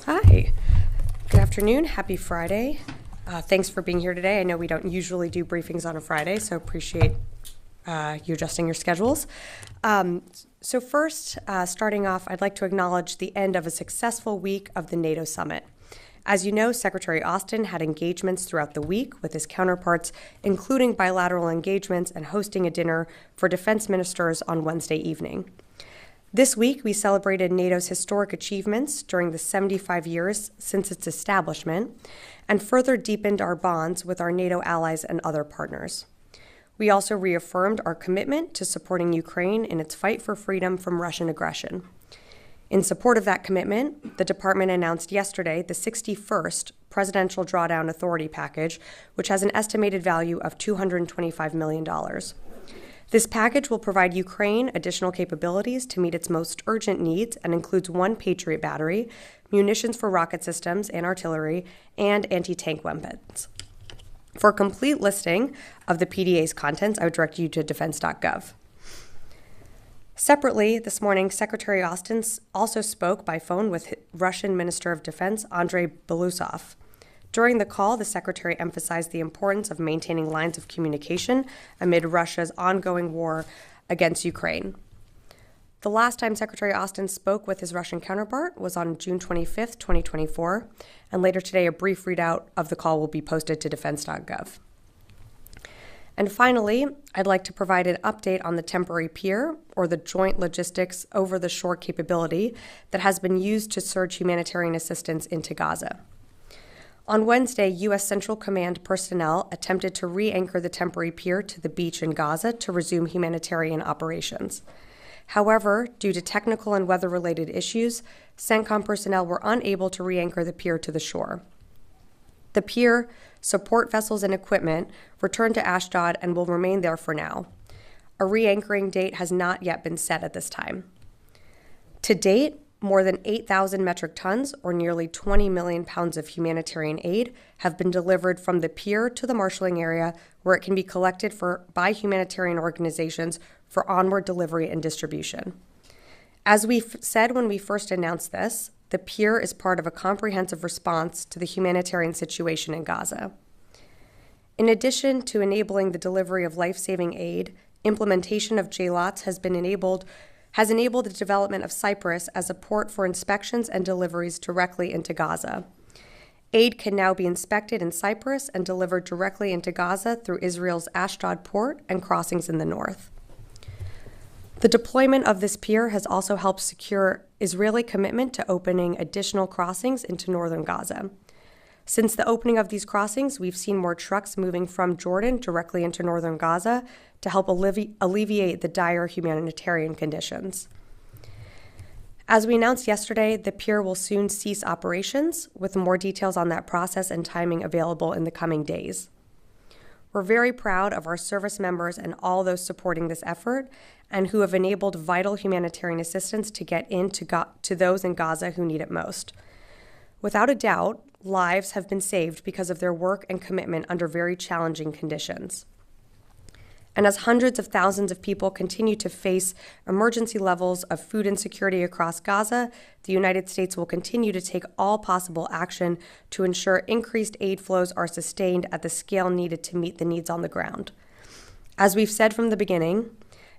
Hi, good afternoon, happy Friday. Thanks for being here today. I know we don't usually do briefings on a Friday, so appreciate you adjusting your schedules. So first, starting off, I'd like to acknowledge the end of a successful week of the NATO summit. As you know, Secretary Austin had engagements throughout the week with his counterparts, including bilateral engagements and hosting a dinner for defense ministers on Wednesday evening. This week, we celebrated NATO's historic achievements during the 75 years since its establishment and further deepened our bonds with our NATO allies and other partners. We also reaffirmed our commitment to supporting Ukraine in its fight for freedom from Russian aggression. In support of that commitment, the department announced yesterday the 61st Presidential Drawdown Authority Package, which has an estimated value of $225 million. This package will provide Ukraine additional capabilities to meet its most urgent needs and includes one Patriot battery, munitions for rocket systems and artillery, and anti-tank weapons. For a complete listing of the PDA's contents, I would direct you to defense.gov. Separately, this morning, Secretary Austin also spoke by phone with Russian Minister of Defense Andrei Belousov. During the call, the Secretary emphasized the importance of maintaining lines of communication amid Russia's ongoing war against Ukraine. The last time Secretary Austin spoke with his Russian counterpart was on June 25th, 2024, and later today a brief readout of the call will be posted to defense.gov. And finally, I'd like to provide an update on the temporary pier, or the Joint Logistics Over-the-Shore capability that has been used to surge humanitarian assistance into Gaza. On Wednesday, U.S. Central Command personnel attempted to re-anchor the temporary pier to the beach in Gaza to resume humanitarian operations. However, due to technical and weather-related issues, CENTCOM personnel were unable to re-anchor the pier to the shore. The pier, support vessels and equipment returned to Ashdod and will remain there for now. A re-anchoring date has not yet been set at this time. To date, more than 8,000 metric tons, or nearly 20 million pounds of humanitarian aid, have been delivered from the pier to the marshalling area where it can be collected by humanitarian organizations for onward delivery and distribution. As we said when we first announced this, the pier is part of a comprehensive response to the humanitarian situation in Gaza. In addition to enabling the delivery of life-saving aid, implementation of JLOTS has enabled the development of Cyprus as a port for inspections and deliveries directly into Gaza. Aid can now be inspected in Cyprus and delivered directly into Gaza through Israel's Ashdod port and crossings in the north. The deployment of this pier has also helped secure Israeli commitment to opening additional crossings into northern Gaza. Since the opening of these crossings, we've seen more trucks moving from Jordan directly into northern Gaza to help alleviate the dire humanitarian conditions. As we announced yesterday, the pier will soon cease operations, with more details on that process and timing available in the coming days. We're very proud of our service members and all those supporting this effort and who have enabled vital humanitarian assistance to get to those in Gaza who need it most. Without a doubt, lives have been saved because of their work and commitment under very challenging conditions. And as hundreds of thousands of people continue to face emergency levels of food insecurity across Gaza, the United States will continue to take all possible action to ensure increased aid flows are sustained at the scale needed to meet the needs on the ground. As we've said from the beginning,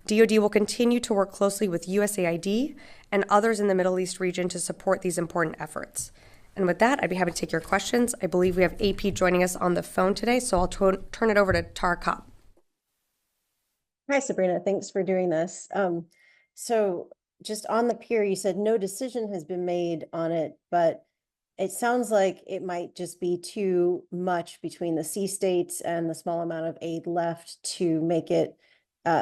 DoD will continue to work closely with USAID and others in the Middle East region to support these important efforts. And with that, I'd be happy to take your questions. I believe we have AP joining us on the phone today, so I'll turn it over to Tara Kopp. Hi, Sabrina. Thanks for doing this. So just on the pier, you said no decision has been made on it, but it sounds like it might just be too much between the sea states and the small amount of aid left to make it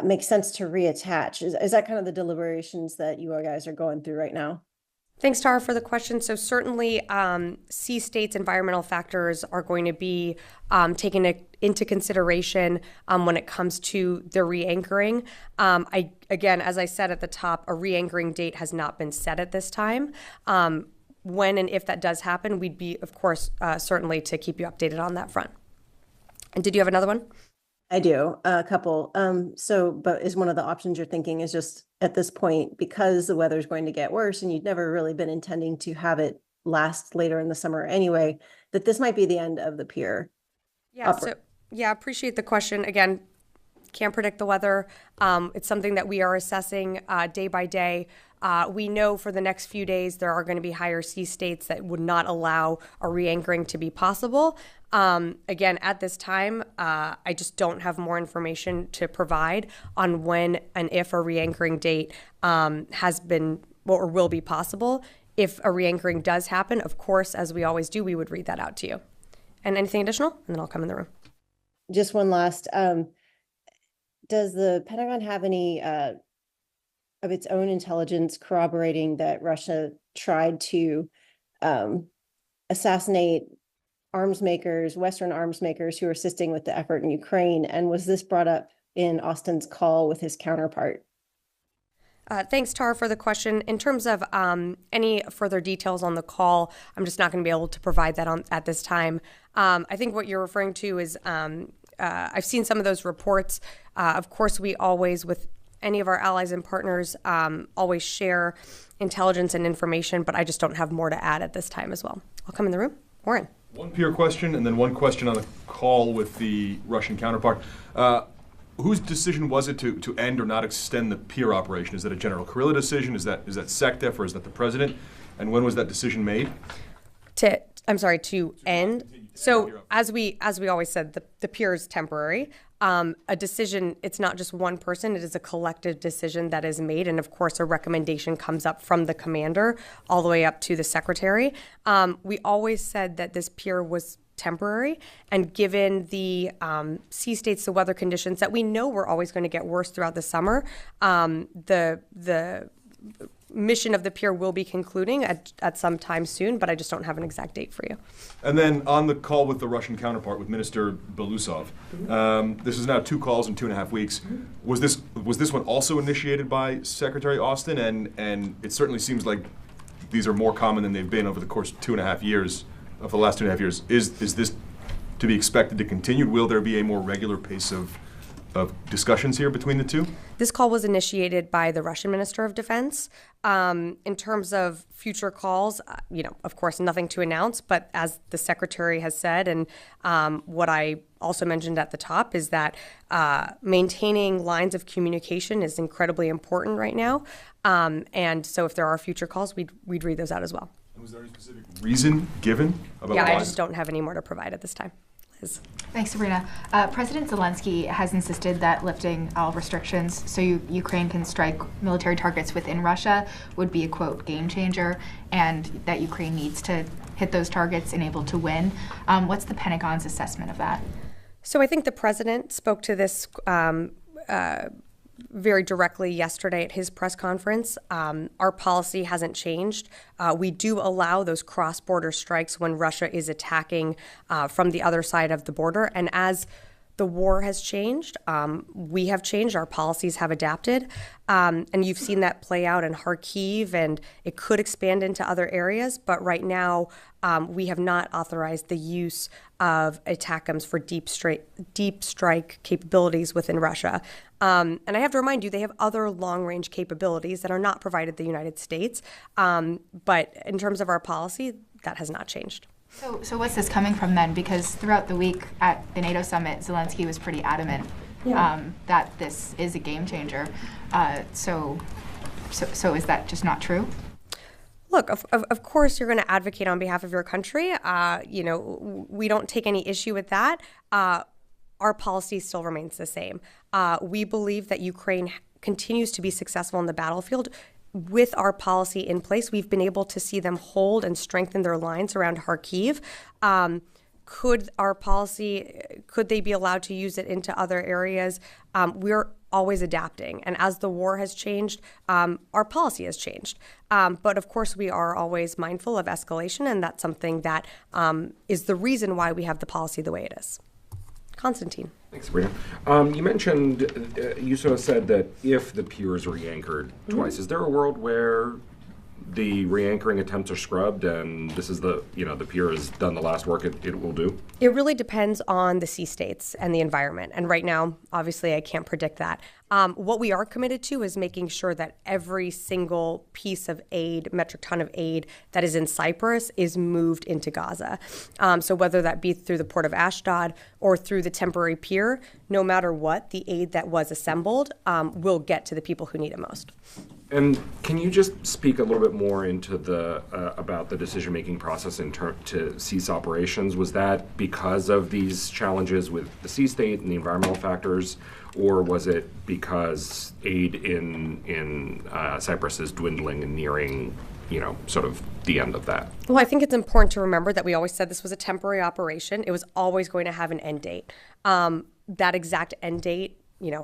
make sense to reattach. Is that kind of the deliberations that you guys are going through right now? Thanks, Tara, for the question. So certainly sea states environmental factors are going to be taken into consideration when it comes to the re-anchoring. Again, as I said at the top, a re-anchoring date has not been set at this time. When and if that does happen, we'd be, of course, certainly to keep you updated on that front. And did you have another one? I do, a couple. But is one of the options you're thinking is just at this point, because the weather's going to get worse and you've never really been intending to have it last later in the summer anyway, that this might be the end of the pier. Yeah, appreciate the question. Again, can't predict the weather. It's something that we are assessing day by day. We know for the next few days there are going to be higher sea states that would not allow a re-anchoring to be possible. Again, at this time, I just don't have more information to provide on when and if a re-anchoring date has been or will be possible. If a re-anchoring does happen, of course, as we always do, we would read that out to you. And anything additional? And then I'll come in the room. Just one last, does the Pentagon have any of its own intelligence corroborating that Russia tried to assassinate arms makers, Western arms makers who are assisting with the effort in Ukraine? And was this brought up in Austin's call with his counterpart? Thanks, Tara, for the question. In terms of any further details on the call, I'm just not going to be able to provide that at this time. I think what you're referring to is I've seen some of those reports. Of course, we always, with any of our allies and partners, always share intelligence and information, but I just don't have more to add at this time as well. I'll come in the room. Warren. One peer question and then one question on the call with the Russian counterpart. Whose decision was it to end or not extend the peer operation? Is that a General Kirilla decision? Is that SecDef or is that the president? And when was that decision made? To end. So as we always said, the peer is temporary. A decision, it's not just one person, it is a collective decision that is made. And of course, a recommendation comes up from the commander all the way up to the secretary. We always said that this peer was temporary, and given the sea states, the weather conditions that we know were always going to get worse throughout the summer, the mission of the pier will be concluding at some time soon, but I just don't have an exact date for you. And then on the call with the Russian counterpart, with Minister Belousov, this is now 2 calls in 2.5 weeks. Was this one also initiated by Secretary Austin? And it certainly seems like these are more common than they've been over the course of 2.5 years. Of the last 2.5 years, is this to be expected to continue? Will there be a more regular pace of discussions here between the two? This call was initiated by the Russian Minister of Defense. In terms of future calls, of course, nothing to announce. But as the Secretary has said, and what I also mentioned at the top, is that maintaining lines of communication is incredibly important right now. And so if there are future calls, we'd read those out as well. Was there any specific reason given about why? I just don't have any more to provide at this time. Liz. Thanks, Sabrina. President Zelensky has insisted that lifting all restrictions so Ukraine can strike military targets within Russia would be a, quote, game changer, and that Ukraine needs to hit those targets and able to win. What's the Pentagon's assessment of that? So I think the president spoke to this very directly yesterday at his press conference. Our policy hasn't changed. We do allow those cross-border strikes when Russia is attacking from the other side of the border. And as the war has changed, we have changed, our policies have adapted. And you've seen that play out in Kharkiv, and it could expand into other areas. But right now, we have not authorized the use of ATACMS for deep strike capabilities within Russia. And I have to remind you, they have other long-range capabilities that are not provided the United States. But in terms of our policy, that has not changed. So what's this coming from then? Because throughout the week at the NATO summit, Zelensky was pretty adamant that this is a game changer. So is that just not true? Look, of course, you're going to advocate on behalf of your country. We don't take any issue with that. Our policy still remains the same. We believe that Ukraine continues to be successful in the battlefield. With our policy in place, we've been able to see them hold and strengthen their lines around Kharkiv. Could they be allowed to use it into other areas? We're always adapting. And as the war has changed, our policy has changed. But of course, we are always mindful of escalation, and that's something that is the reason why we have the policy the way it is. Konstantin. Thanks, Sabrina. You mentioned, you sort of said that if the pier is re-anchored twice, is there a world where the re-anchoring attempts are scrubbed and this is the pier has done the last work it will do? It really depends on the sea states and the environment. And right now, obviously, I can't predict that. What we are committed to is making sure that every single piece of aid, metric ton of aid that is in Cyprus is moved into Gaza. So whether that be through the port of Ashdod or through the temporary pier, no matter what, the aid that was assembled will get to the people who need it most. And can you just speak a little bit more into about the decision-making process to cease operations? Was that because of these challenges with the sea state and the environmental factors, or was it because aid in Cyprus is dwindling and nearing, sort of the end of that? Well, I think it's important to remember that we always said this was a temporary operation. It was always going to have an end date. That exact end date,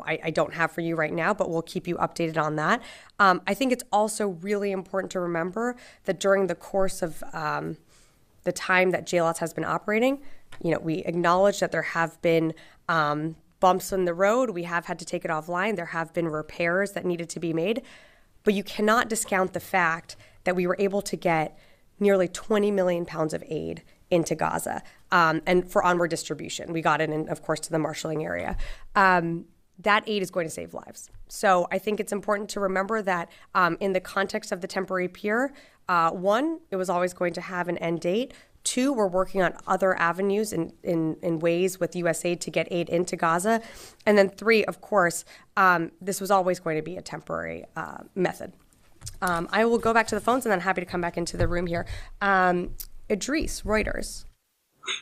I don't have for you right now, but we'll keep you updated on that. I think it's also really important to remember that during the course of the time that JLOTS has been operating, we acknowledge that there have been bumps in the road. We have had to take it offline. There have been repairs that needed to be made. But you cannot discount the fact that we were able to get nearly 20 million pounds of aid into Gaza and for onward distribution. We got it in, of course, to the marshalling area. That aid is going to save lives. So I think it's important to remember that in the context of the temporary pier, one, it was always going to have an end date. Two, we're working on other avenues in ways with USAID to get aid into Gaza. And then three, of course, this was always going to be a temporary method. I will go back to the phones and then happy to come back into the room here. Idris, Reuters.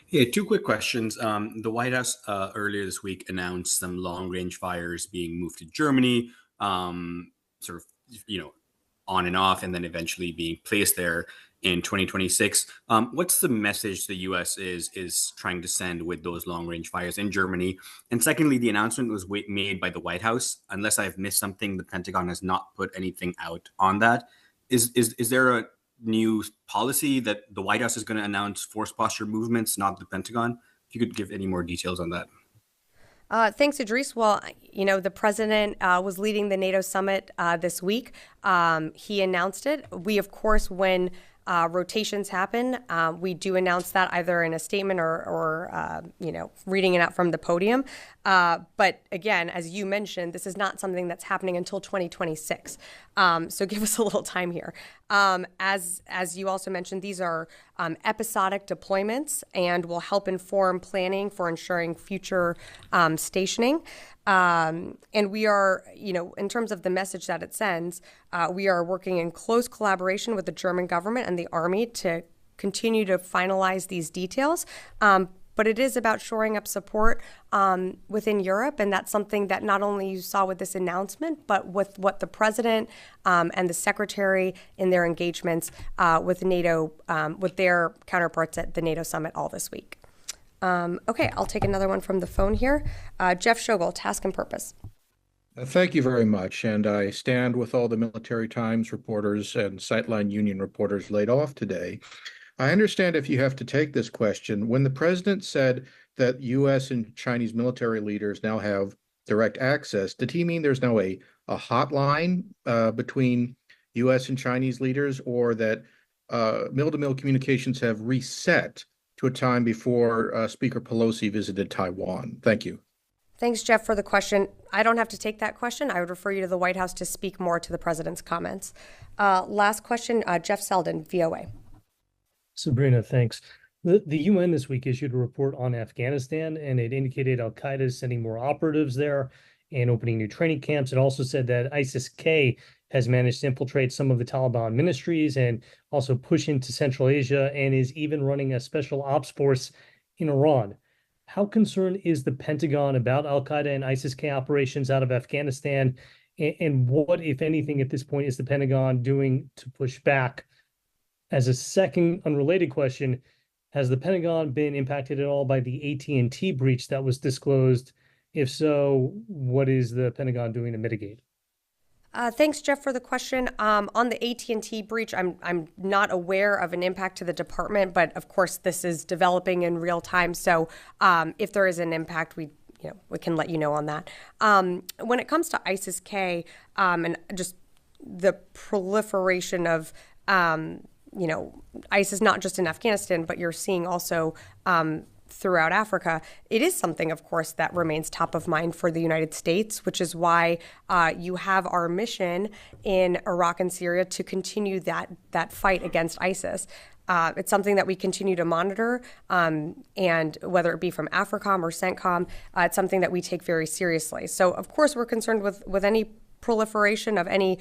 Yeah, two quick questions. The White House earlier this week announced some long-range fires being moved to Germany, sort of, on and off, and then eventually being placed there in 2026. What's the message the U.S. is trying to send with those long-range fires in Germany? And secondly, the announcement was made by the White House. Unless I've missed something, the Pentagon has not put anything out on that. Is there a new policy that the White House is going to announce force posture movements, not the Pentagon? If you could give any more details on that. Thanks, Idris. Well, the president was leading the NATO summit this week. He announced it. We, of course, when rotations happen, we do announce that either in a statement or reading it out from the podium. But again, as you mentioned, this is not something that's happening until 2026. So give us a little time here. As you also mentioned, these are episodic deployments and will help inform planning for ensuring future stationing. And we are, in terms of the message that it sends, we are working in close collaboration with the German government and the army to continue to finalize these details. But it is about shoring up support within Europe. And that's something that not only you saw with this announcement, but with what the president and the secretary in their engagements with NATO, with their counterparts at the NATO summit all this week. Okay, I'll take another one from the phone here. Jeff Schogel, Task and Purpose. Thank you very much. And I stand with all the Military Times reporters and Sightline Union reporters laid off today. I understand if you have to take this question. When the president said that U.S. and Chinese military leaders now have direct access, did he mean there's now a hotline between U.S. and Chinese leaders, or that mill-to-mill communications have reset to a time before Speaker Pelosi visited Taiwan? Thank you. Thanks, Jeff, for the question. I don't have to take that question. I would refer you to the White House to speak more to the president's comments. Last question, Jeff Selden, VOA. Sabrina, thanks. The UN this week issued a report on Afghanistan, and it indicated al-Qaeda is sending more operatives there and opening new training camps. It also said that ISIS-K has managed to infiltrate some of the Taliban ministries and also push into Central Asia, and is even running a special ops force in Iran. How concerned is the Pentagon about al-Qaeda and ISIS-K operations out of Afghanistan? And what, if anything, at this point, is the Pentagon doing to push back? As a second unrelated question, has the Pentagon been impacted at all by the AT&T breach that was disclosed? If so, what is the Pentagon doing to mitigate? Thanks, Jeff, for the question. On the AT&T breach, I'm not aware of an impact to the department, but of course this is developing in real time. So if there is an impact, we can let you know on that. When it comes to ISIS-K and just the proliferation of ISIS not just in Afghanistan, but you're seeing also throughout Africa, it is something, of course, that remains top of mind for the United States, which is why you have our mission in Iraq and Syria to continue that fight against ISIS. It's something that we continue to monitor, and whether it be from AFRICOM or CENTCOM, it's something that we take very seriously. So, of course, we're concerned with any proliferation of any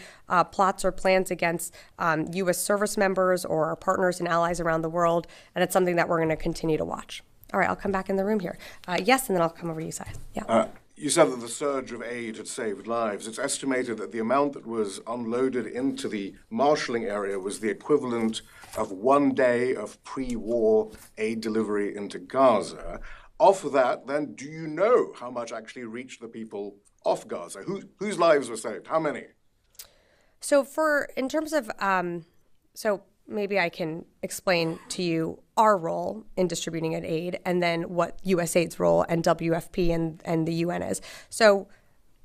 plots or plans against U.S. service members or our partners and allies around the world, and it's something that we're going to continue to watch. All right, I'll come back in the room here. Yes, and then I'll come over to you, Sai. Yeah. You said that the surge of aid had saved lives. It's estimated that the amount that was unloaded into the marshalling area was the equivalent of 1 day of pre-war aid delivery into Gaza. Of that, then, do you know how much actually reached the people off Gaza? Whose lives were saved? How many? So in terms of, maybe I can explain to you our role in distributing aid and then what USAID's role and WFP and the UN is. So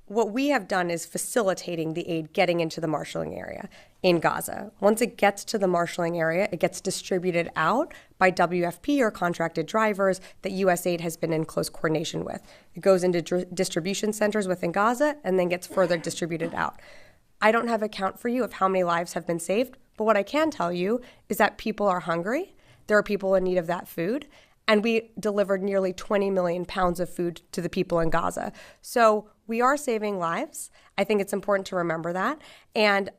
what we have done is facilitating the aid getting into the marshalling area in Gaza. Once it gets to the marshalling area, it gets distributed out by WFP or contracted drivers that USAID has been in close coordination with. It goes into distribution centers within Gaza and then gets further distributed out. I don't have a count for you of how many lives have been saved, but what I can tell you is that people are hungry. There are people in need of that food. And we delivered nearly 20 million pounds of food to the people in Gaza. So we are saving lives. I think it's important to remember that. And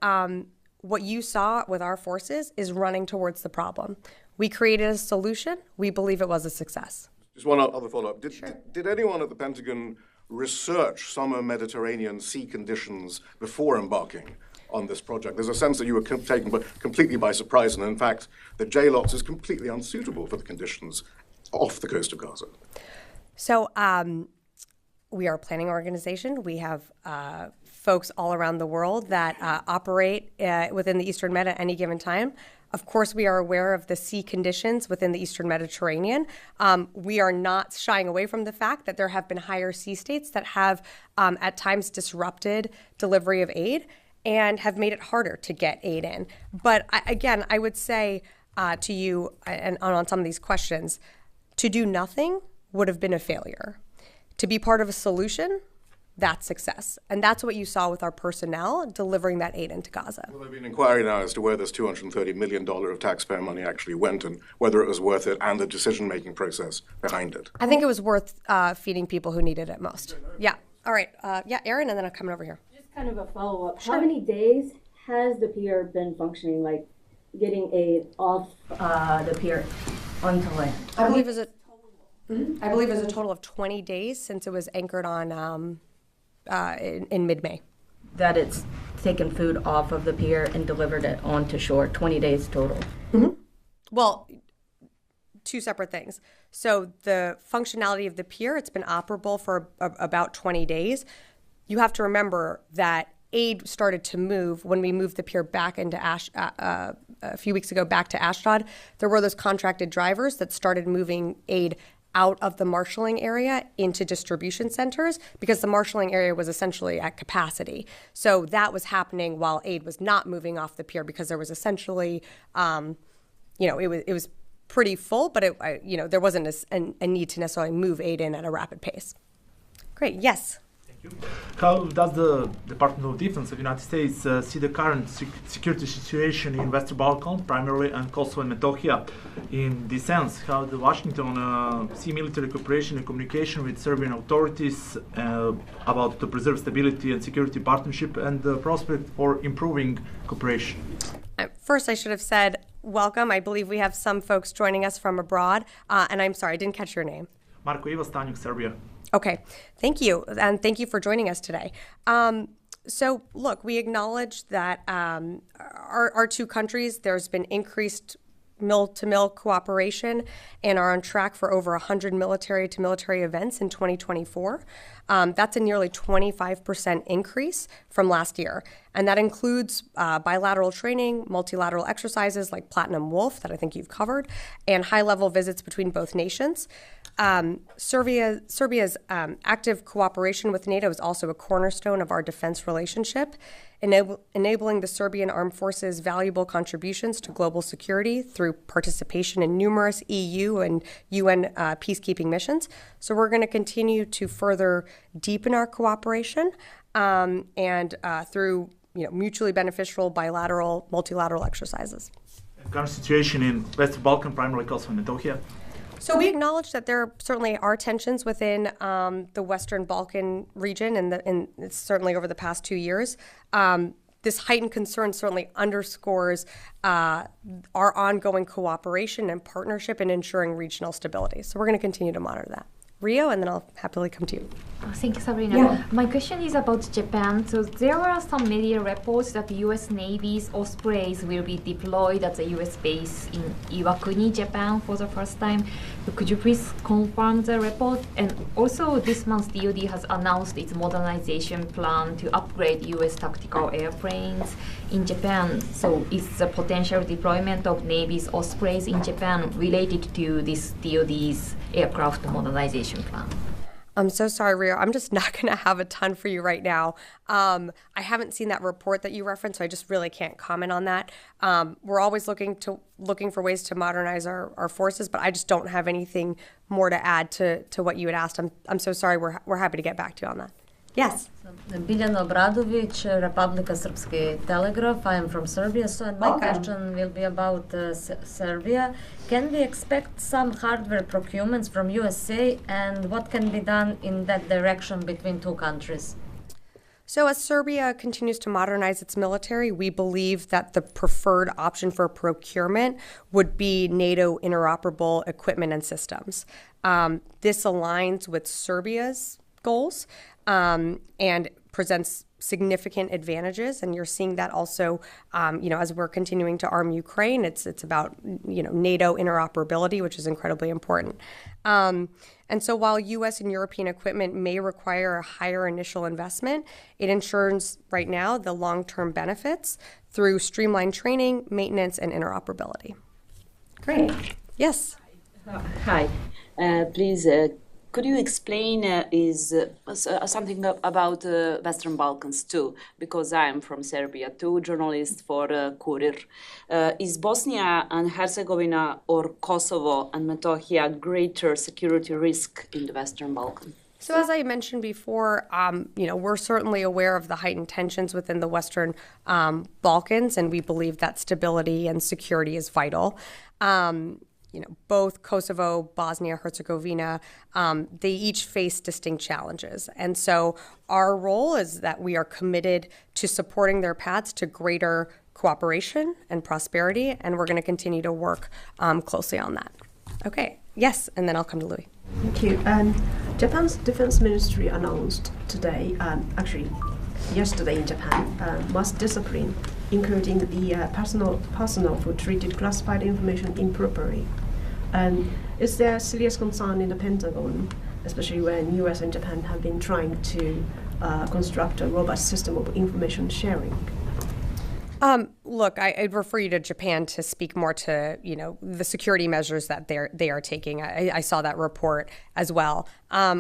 what you saw with our forces is running towards the problem. We created a solution. We believe it was a success. Just one other follow-up. Sure. Did anyone at the Pentagon research summer Mediterranean sea conditions before embarking on this project? There's a sense that you were taken completely by surprise, and in fact, the JLOTS is completely unsuitable for the conditions off the coast of Gaza. So we are a planning organization. We have folks all around the world that operate within the Eastern Med at any given time. Of course, we are aware of the sea conditions within the Eastern Mediterranean. We are not shying away from the fact that there have been higher sea states that have at times disrupted delivery of aid and have made it harder to get aid in. But I would say to you, and on some of these questions, to do nothing would have been a failure. To be part of a solution, that's success. And that's what you saw with our personnel delivering that aid into Gaza. Well, there'll be an inquiry now as to where this $230 million of taxpayer money actually went and whether it was worth it and the decision-making process behind it. I think it was worth feeding people who needed it most. Yeah. All right. Aaron, and then I'm coming over here. Just kind of a follow-up. Sure. How many days has the pier been functioning, like getting aid off the pier onto land? I believe it was a total of 20 days since it was anchored on in mid-May. That it's taken food off of the pier and delivered it onto shore, 20 days total. Mm-hmm. Well, two separate things. So the functionality of the pier, it's been operable for about 20 days. You have to remember that aid started to move when we moved the pier back into a few weeks ago back to Ashdod. There were those contracted drivers that started moving aid out of the marshalling area into distribution centers because the marshalling area was essentially at capacity. So that was happening while aid was not moving off the pier because there was essentially, it was pretty full, but there wasn't a need to necessarily move aid in at a rapid pace. Great. Yes. How does the Department of Defense of the United States see the current security situation in Western Balkans, primarily, and Kosovo and Metohija? In this sense, how the Washington see military cooperation and communication with Serbian authorities about to preserve stability and security partnership and the prospect for improving cooperation? First, I should have said welcome. I believe we have some folks joining us from abroad, and I'm sorry, I didn't catch your name. Marko Ivastanjuk, Serbia. Okay, thank you, and thank you for joining us today. So, look, we acknowledge that our two countries, there's been increased mill-to-mill cooperation and are on track for over 100 military-to-military events in 2024. That's a nearly 25% increase from last year. And that includes bilateral training, multilateral exercises like Platinum Wolf, that I think you've covered, and high-level visits between both nations. Serbia's active cooperation with NATO is also a cornerstone of our defense relationship. enabling the Serbian armed forces valuable contributions to global security through participation in numerous EU and UN peacekeeping missions. So we're going to continue to further deepen our cooperation and through mutually beneficial bilateral, multilateral exercises. Current situation in Western Balkan, primarily Kosovo and Metohija. So we acknowledge that there certainly are tensions within the Western Balkan region, and certainly over the past 2 years. This heightened concern certainly underscores our ongoing cooperation and partnership in ensuring regional stability. So we're going to continue to monitor that. Rio, and then I'll happily come to you. Thank you, Sabrina. Yeah. My question is about Japan. So there are some media reports that the U.S. Navy's Ospreys will be deployed at the U.S. base in Iwakuni, Japan for the first time. So could you please confirm the report? And also this month, DoD has announced its modernization plan to upgrade U.S. tactical airplanes in Japan. So is the potential deployment of Navy's Ospreys in Japan related to this DoD's aircraft modernization plan? I'm so sorry, Rio. I'm just not going to have a ton for you right now. I haven't seen that report that you referenced, so I just really can't comment on that. We're always looking for ways to modernize our forces, but I just don't have anything more to add to what you had asked. I'm so sorry. We're happy to get back to you on that. Yes. Biljana Obradović, Republika Srpski Telegraph. I am from Serbia, so my question will be about Serbia. Can we expect some hardware procurements from USA, and what can be done in that direction between two countries? So as Serbia continues to modernize its military, we believe that the preferred option for procurement would be NATO interoperable equipment and systems. This aligns with Serbia's goals and presents significant advantages, and you're seeing that also, as we're continuing to arm Ukraine. It's about NATO interoperability, which is incredibly important. And so, while U.S. and European equipment may require a higher initial investment, it ensures right now the long-term benefits through streamlined training, maintenance, and interoperability. Great. Yes. Hi. Please. Could you explain something about Western Balkans too? Because I am from Serbia too, journalist for Kurir. Is Bosnia and Herzegovina or Kosovo and Metohija greater security risk in the Western Balkans? So as I mentioned before, we're certainly aware of the heightened tensions within the Western Balkans, and we believe that stability and security is vital. Both Kosovo, Bosnia, Herzegovina, they each face distinct challenges. And so our role is that we are committed to supporting their paths to greater cooperation and prosperity, and we're going to continue to work closely on that. Okay, yes, and then I'll come to Louis. Thank you. Japan's defense ministry announced today, yesterday in Japan, mass discipline, including the personnel who treated classified information improperly. Is there serious concern in the Pentagon, especially when U.S. and Japan have been trying to construct a robust system of information sharing? Look, I'd refer you to Japan to speak more to, the security measures that they are taking. I saw that report as well.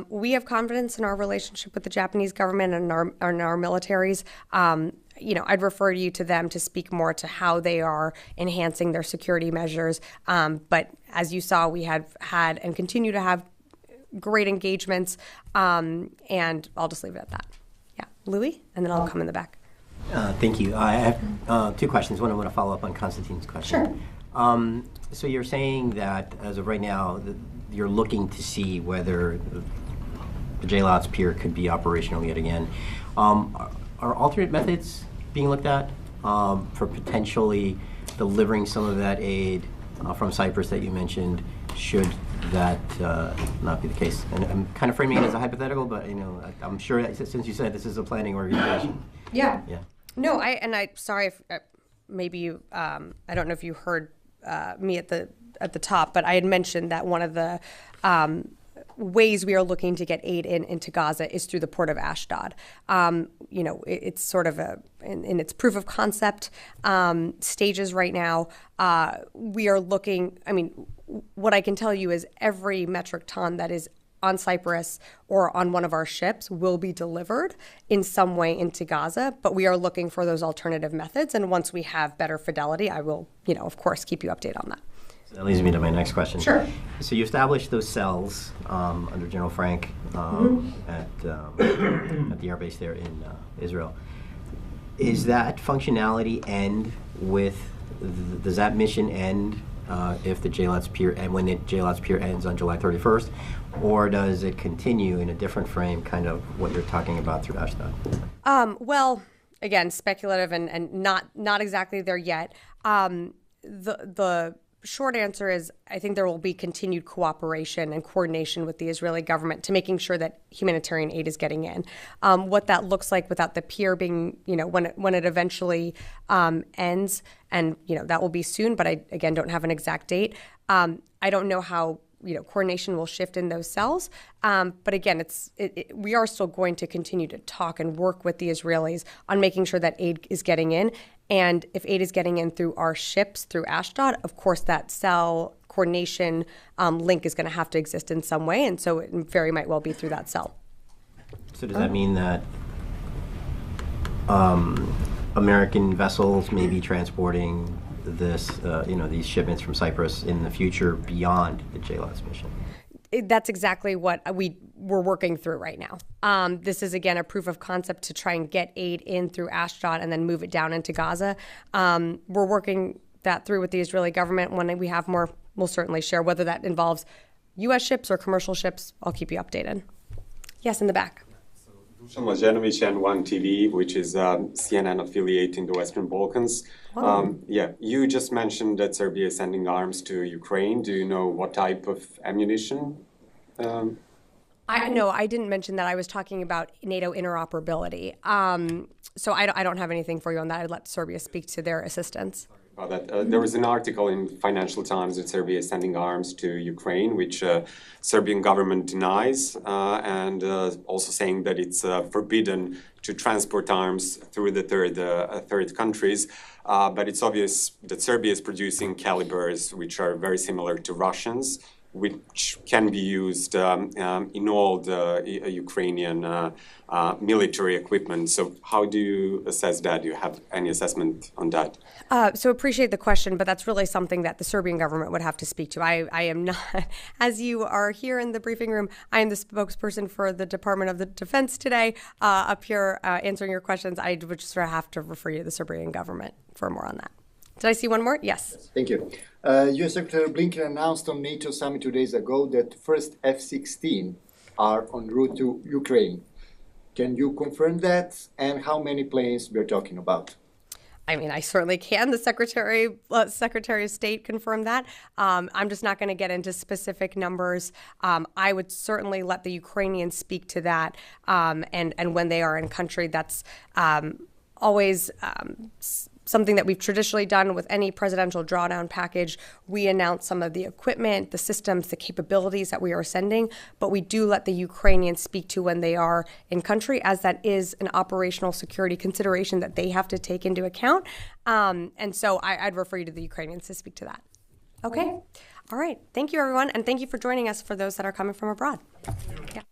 We have confidence in our relationship with the Japanese government and our militaries. I'd refer you to them to speak more to how they are enhancing their security measures. But as you saw, we have had and continue to have great engagements. And I'll just leave it at that. Yeah. Louis, and then I'll come in the back. Thank you. I have two questions. One, I want to follow up on Konstantin's question. Sure. So you're saying that as of right now, you're looking to see whether the JLOTS pier could be operational yet again. Are alternate methods being looked at for potentially delivering some of that aid from Cyprus that you mentioned, should that not be the case? And I'm kind of framing it as a hypothetical, but I'm sure that since you said this is a planning organization. Yeah. Yeah. No, sorry if maybe you, I don't know if you heard me at the top, but I had mentioned that one of the ways we are looking to get aid into Gaza is through the port of Ashdod. It's sort of in its proof of concept stages right now. We are looking, what I can tell you is every metric ton that is on Cyprus or on one of our ships will be delivered in some way into Gaza, but we are looking for those alternative methods. And once we have better fidelity, I will, of course, keep you updated on that. So that leads me to my next question. Sure. So you established those cells under General Frank at the air base there in Israel. Is that functionality end with, does that mission end if the JLATS pier, and when the JLATS pier ends on July 31st, or does it continue in a different frame, kind of what you're talking about through Ashdod? Well, again, speculative and not exactly there yet. The short answer is I think there will be continued cooperation and coordination with the Israeli government to making sure that humanitarian aid is getting in. What that looks like without the pier being, when it eventually ends, and that will be soon, but I again don't have an exact date. I don't know how coordination will shift in those cells, but again, we are still going to continue to talk and work with the Israelis on making sure that aid is getting in. And if aid is getting in through our ships, through Ashdod, of course, that cell coordination link is going to have to exist in some way. And so it very might well be through that cell. So does that mean that American vessels may be transporting this, these shipments from Cyprus in the future beyond the JLATS mission? That's exactly what we're working through right now. This is, again, a proof of concept to try and get aid in through Ashdod and then move it down into Gaza. We're working that through with the Israeli government. When we have more, we'll certainly share, whether that involves U.S. ships or commercial ships. I'll keep you updated. Yes, in the back. Dusan Mlađenović, N1 TV, which is CNN affiliate in the Western Balkans. You just mentioned that Serbia is sending arms to Ukraine. Do you know what type of ammunition? No, I didn't mention that. I was talking about NATO interoperability. So I don't have anything for you on that. I'd let Serbia speak to their assistance. There was an article in Financial Times that Serbia is sending arms to Ukraine, which Serbian government denies, and also saying that it's forbidden to transport arms through the third countries. But it's obvious that Serbia is producing calibers which are very similar to Russians, which can be used in all the Ukrainian military equipment. So how do you assess that? Do you have any assessment on that? So appreciate the question, but that's really something that the Serbian government would have to speak to. I am not, as you are here in the briefing room, I am the spokesperson for the Department of the Defense today, up here answering your questions. I would just have to refer you to the Serbian government for more on that. Did I see one more? Yes. Thank you. U.S. Secretary Blinken announced on NATO summit 2 days ago that first F-16 are en route to Ukraine. Can you confirm that? And how many planes we're talking about? I mean, I certainly can. The Secretary of State confirmed that. I'm just not going to get into specific numbers. I would certainly let the Ukrainians speak to that. And when they are in country, that's always something that we've traditionally done with any presidential drawdown package. We announce some of the equipment, the systems, the capabilities that we are sending, but we do let the Ukrainians speak to when they are in country, as that is an operational security consideration that they have to take into account. And so I'd refer you to the Ukrainians to speak to that. Okay. All right. Thank you, everyone. And thank you for joining us for those that are coming from abroad. Yeah.